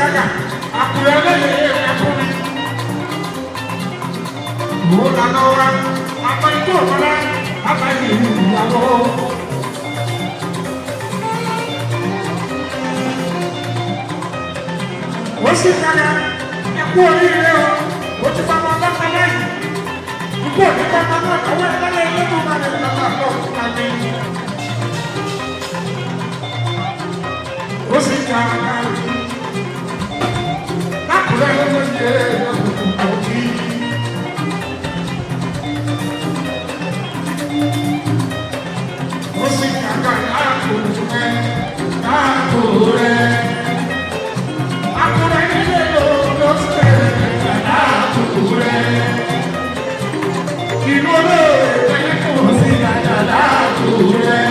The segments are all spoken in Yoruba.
gàgà àkùrẹ́ lẹ́yìn ẹ̀kúnmi. Mo lànà wa àpá ikú ọ̀kọ́lá àbáyé ìyàwó. Ó sì gàgà ẹ̀kú oríire o, ó ti bá wọn lọ́kọ̀ lẹ́yìn. Ikú òní kọ́ ọmọ náà lọ́wọ́ ẹ̀lẹ́lẹ́ ilé tó bá lè lọ́kọ̀ lọ́kọ̀ kàmí. Ó sì gàgà lákùrẹ́ lọ́wọ́ òkì. Ó sì gàgà lákùrẹ́ lákùrẹ́. Àkùrẹ́ nílé ló ṣe lákùrẹ́. Inú olóòrè kò sí gàgà lákùrẹ́.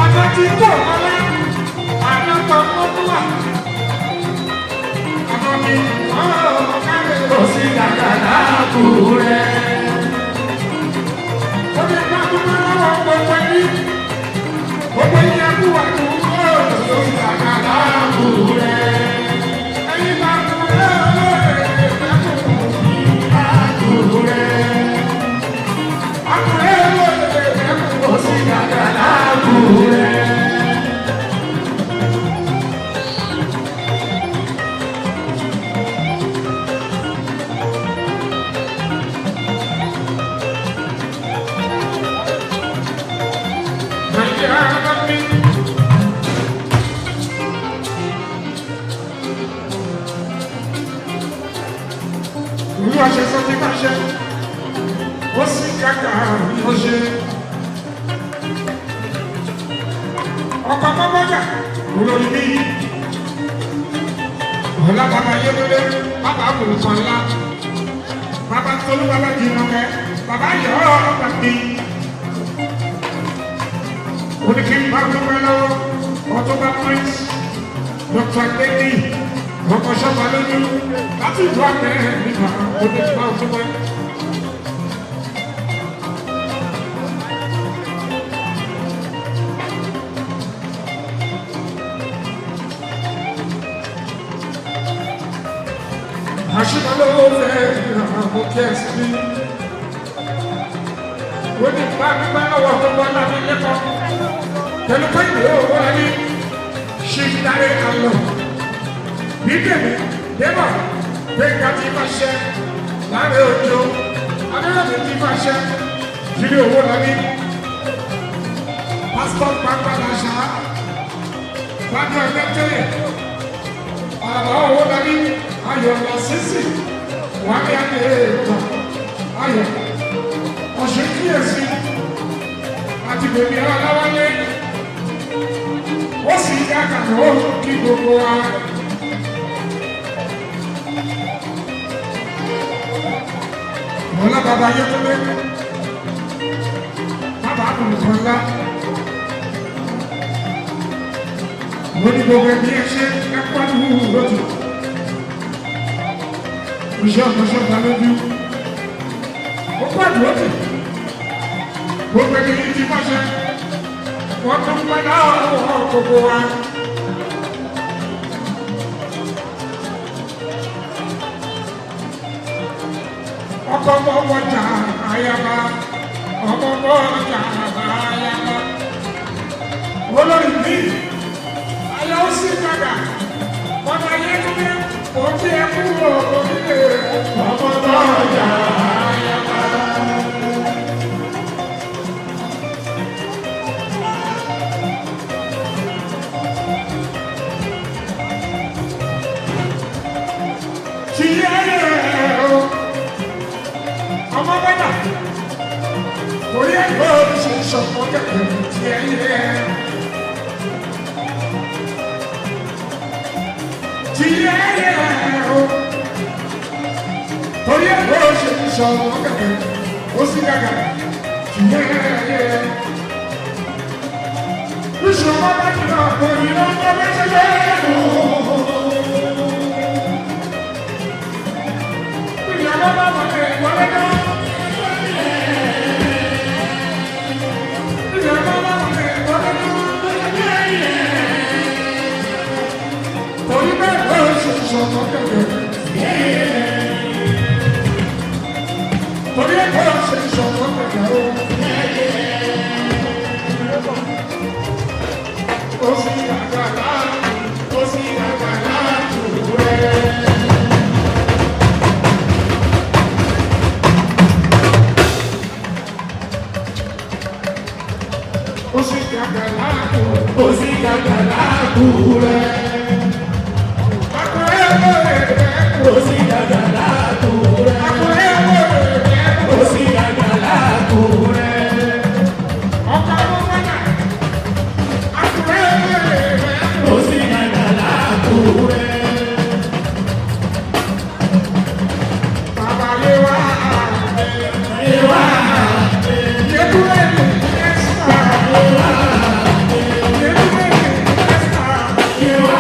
Ọjọ́ tí kò kọ́lá, àjọpọ̀ ọdún wà. Ọmọ mi, ọ̀kadì kò sí gàgà lákùrẹ́. Ó ní ìgbàgbọ́ lọ́wọ́ gbogbo ẹni. Gbogbo ẹni ẹkú wà tó ń kọ́ kò sí gàgà lákùrẹ́. Ẹyin bá kúrẹ́ olóòrè ẹ̀kú lákùrẹ́. Àkùrẹ́ olóòrè ẹ̀kú kò sí gàgà lákùrẹ́. Olúwa ṣe sọ ti máa ṣe, ó sì kàkà ó ṣe. Ọkọ̀ mọ́mọ́jà olórí bí ọ̀la bàbá Yédúndé, bàbá Àbùrùkọ̀ ńlá, bàbá Tolú, bàbá Jìnnàkẹ́, bàbá yọ̀ ọ́ ọ̀gbà mi. Oníkì ń bá dúpẹ́ lọ́wọ́, Ọ̀túnba Prince, Dr. Adéni, ọkọ̀ ṣọ́ba lójú, láti ìlú àgbẹ̀ nígbà onígbà òṣùpẹ́. Àṣìkò lówó fẹ́ àwọn kẹ́sì bí. Onígbà dúpẹ́ lọ́wọ́ Ọ̀túnba láti lẹ́kọ̀ọ́. Pẹ̀lú pé ìwé owó ẹni ṣì ń darí àlọ́. Bídèmí, Débọ̀, Gbẹ̀ngà ti máa ṣẹ, láàrin òjò, Adéyọ̀mí ti máa ṣẹ, jírí owó lọ́ní. Pásítọ̀ Pàápàá ṣá, Bádùn ẹgbẹ́ tẹ́lẹ̀, àlàbà owó lọ́ní, Ayọ̀ lọ sísì, wà ní àdé èèkàn, Ayọ̀, ọ̀ṣun kíyèsí, àti bèbí ọlọ́wọ́lé, ó sì yá kàkà ó kí gbogbo wa. Ọlá bàbá Yétúndé, bàbá Àbùrùkọ̀ ńlá, mo ní gbogbo ẹbí ẹ ṣe ẹ̀kọ́ àdúgbò lójú. Iṣẹ́ ọ̀nàṣọ́ ta lójú. Ó pàdé lójú. Gbogbo ẹbí yìí ti máṣe. Wọ́n tún pẹ́ náà gbogbo wa. Ọkọ̀ ọmọ ọjà àyàbá, ọmọ ọjà àyàbá. Olórí mi, ayé ó sì gbàgbà. Ọmọ Yétúndé, ó ti ẹkú òkè. Ọmọ ọjà àyàbá. Ọmọ bẹ́tà, orí ẹ̀gbọ́ ṣe ṣọ̀pọ̀ kẹ̀kẹ́ tí ẹ yẹ. Tí ẹ yẹ o, orí ẹ̀gbọ́ ṣe ṣọ̀pọ̀ kẹ̀kẹ́ ó sì gàgà tí ẹ yẹ. Bíṣọ̀ ọmọ bá jùlọ kò ní lọ́jọ́ mẹ́sẹ̀lẹ́ o. Ìyàwó bá wà ní ìwọlé náà. Ìyàwó bá wà ní ìwọlé náà. Torí ẹ̀kọ́ ṣe ìṣọ̀kan kẹ̀kẹ́ o. Ó sì àgbàlá, ó sì àgbàlá jù rẹ̀. Ó sì àgbàlá jù, ó sì àgbàlá jù rẹ̀. Àkùrẹ́ ọmọ rẹ̀ ó sì àgbàlá jù rẹ̀. Àkùrẹ́ ọmọ rẹ̀ ó sì àgbàlá jù rẹ̀. Ọkọ̀ ọmọ wájà. Àkùrẹ́ ọmọ rẹ̀ ó sì àgbàlá jù rẹ̀. Bàbá lé wá lé wá yẹ́kúrẹ́ ní ẹ̀sà lé wá yẹ́kúrẹ́ ní ẹ̀sà lé wá.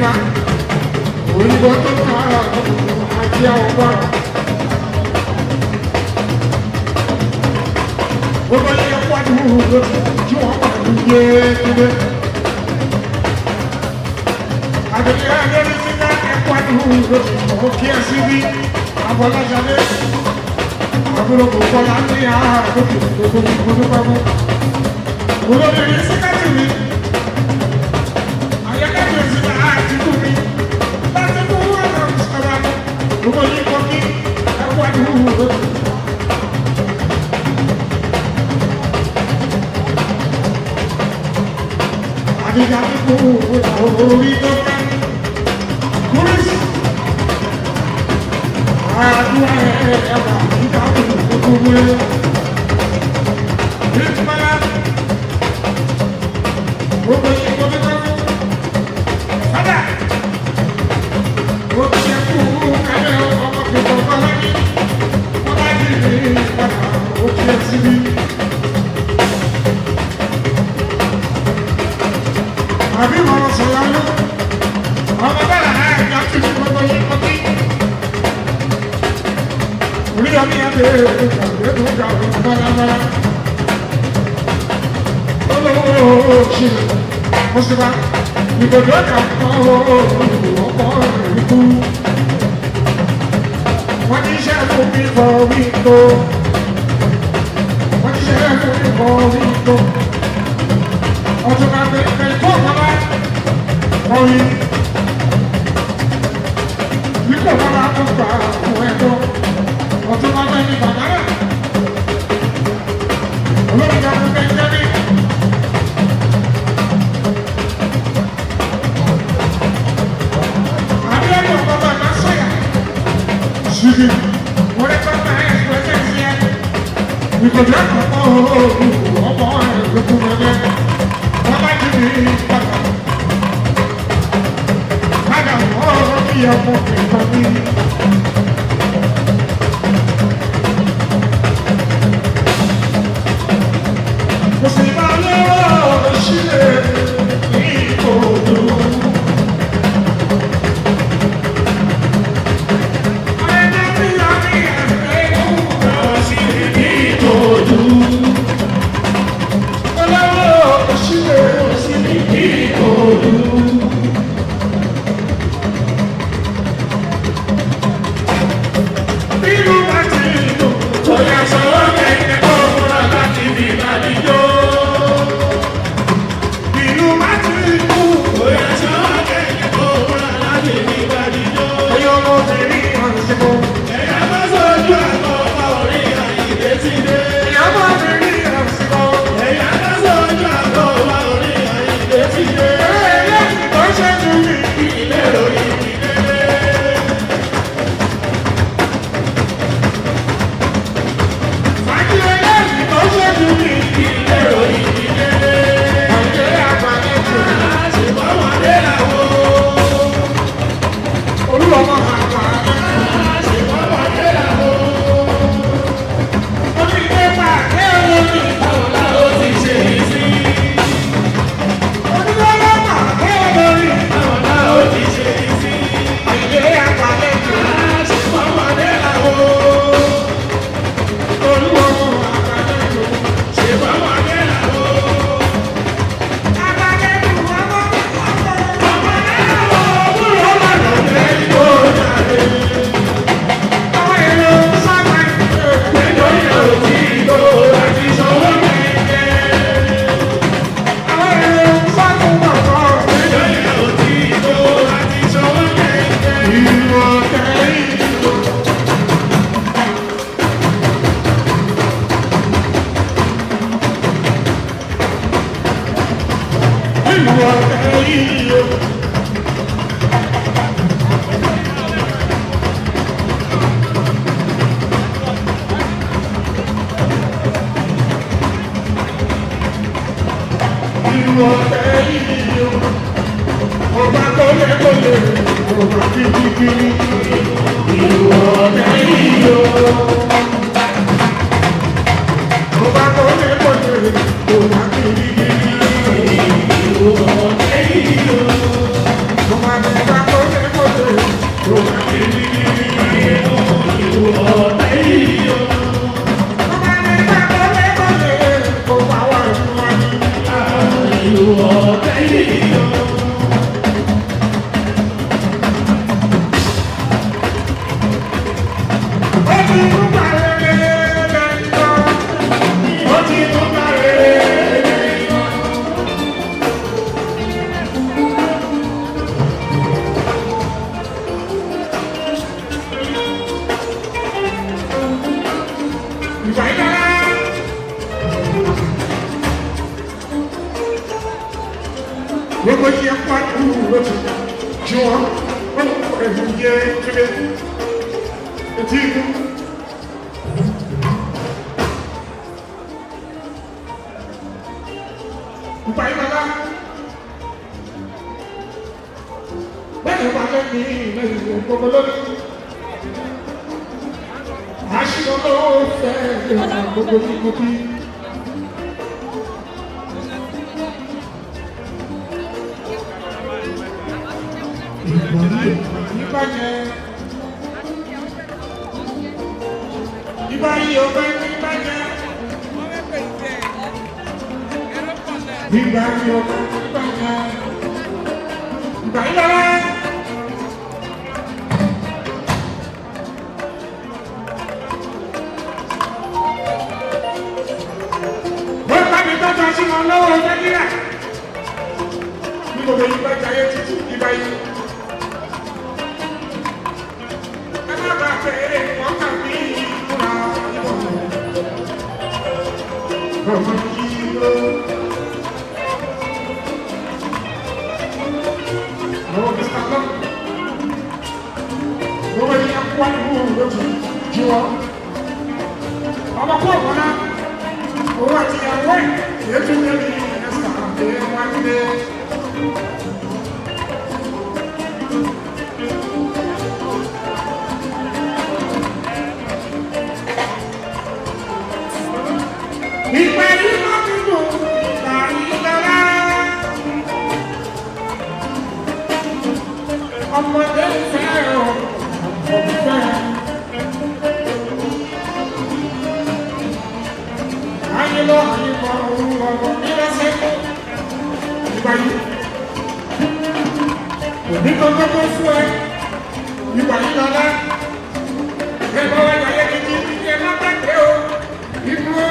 Ìgbà òyìnbó tó ká àti àwọn bá. Gbogbo yẹ kó àdúgbò tí wọ́n wà ní yé kíndé. Àgbègbè ayélujára ti ká ẹ̀kọ́ àdúgbò ó kí ẹ sí bí Abọ́lájadé. Àbúrò kò kọ́lá ní àárọ̀ gbogbo pàmò. Olóbìnrin síkàtì mi. Ayẹ́kẹ́kẹ́ sí àti kú mi. Láti kú wọ́n lọ sọ̀rọ̀. Gbogbo yìí kọ́ kí ẹ̀kọ́ àdúgbò. Àdìgbà tó kú orí tó ká. Kúrìsì. Àdúrà ẹ̀ẹ́dà ìdáhùn gbogbo wọlé. Ìtumọ̀lá. Gbogbo yìí kọ́ tó kọ́. Fada. Ó ti ẹkú kálẹ̀ ọmọ kòkò kọ́lá ní. Wọ́n bá di ìpadà ó ti ẹ síbí. Àbí mọ̀ sọ̀rọ̀ lọ. Ọmọ bá rà á ẹ̀ka tí gbogbo yìí kọ́ kí. Orí ọmọ yẹn lè gbàgbé tó ga ọ̀rọ̀ bálábálá. Olówó ṣe mọ̀síbá ìgbòdo ẹ̀ka kan ọkọ̀ rẹ̀ kú. Wọ́n ti ṣe fún mi kọ́ wí tó. Wọ́n ti ṣe fún mi kọ́ wí tó. Ọ̀tún náà bẹ̀rẹ̀ tó bàbá ọ̀yìn. Nígbà bàbá tó gbà fún ẹ̀dọ́. Ọ̀tún náà bẹ̀rẹ̀ bàbá rẹ̀. Olórí ìjọba bẹ̀rẹ̀ ní. Àbíọ́dún bàbá náà sọ̀yà. Ṣìgì, wọ́n lè kọ́ máa ẹ̀ ṣùgbọ́n ṣe ṣe ẹ́. Ìkọ̀jọ́ àkọ́kọ́ ọmọ ẹ̀ lókun mọ́lẹ́. Wọ́n bá jí mi padà. Padà wọ́n kí ọmọ kẹ̀kọ́ mi. Kò sì máa lọ́wọ́ sílẹ̀ ní ìkòdó. Come on. ọ̀tẹ̀ yìí o. Gbogbo yẹ kó àdúgbò lóṣù tí wọ́n ẹ̀bùn yẹ kílé etí inú. Ìgbà yìí bàbá bẹ́ẹ̀ wà lẹ́ni lẹ́yìn gbogbo lórí. Àṣìlọ́ ló fẹ́ ìlànà gbogbo ní gbogbo. Ìbáyé ọba ní ìbàjẹ́. Ìbáyé ọba ní ìbàjẹ́. Ìbáyé lọ́la. Wọ́n bá mi tọ́jú sí wọn lọ́wọ́ Nàìjíríà. Ní gbogbo ìbàjẹ́ ayé títí ìbáyé. Ọmọ kọ́ ọ̀pọ̀ náà, owó àti ìyàwó ẹ̀ yẹ́ tún lé ní ẹ̀sà àti ẹwà nílé. Ìgbà yìí ló ti dùn, ìgbà yìí lọ́la. Ọmọdé fẹ́ ọ̀, ọmọdé fẹ́. Ayé lọ, ayé bọ̀, ọ̀rọ̀ mi lọ́sẹ̀. Ìgbà yìí, òbí gbogbo tó fún ẹ. Ìgbà yìí lọ́la. Ẹ bá wá yàrá kejì, ẹ má bàtẹ́ o. Ìdúró.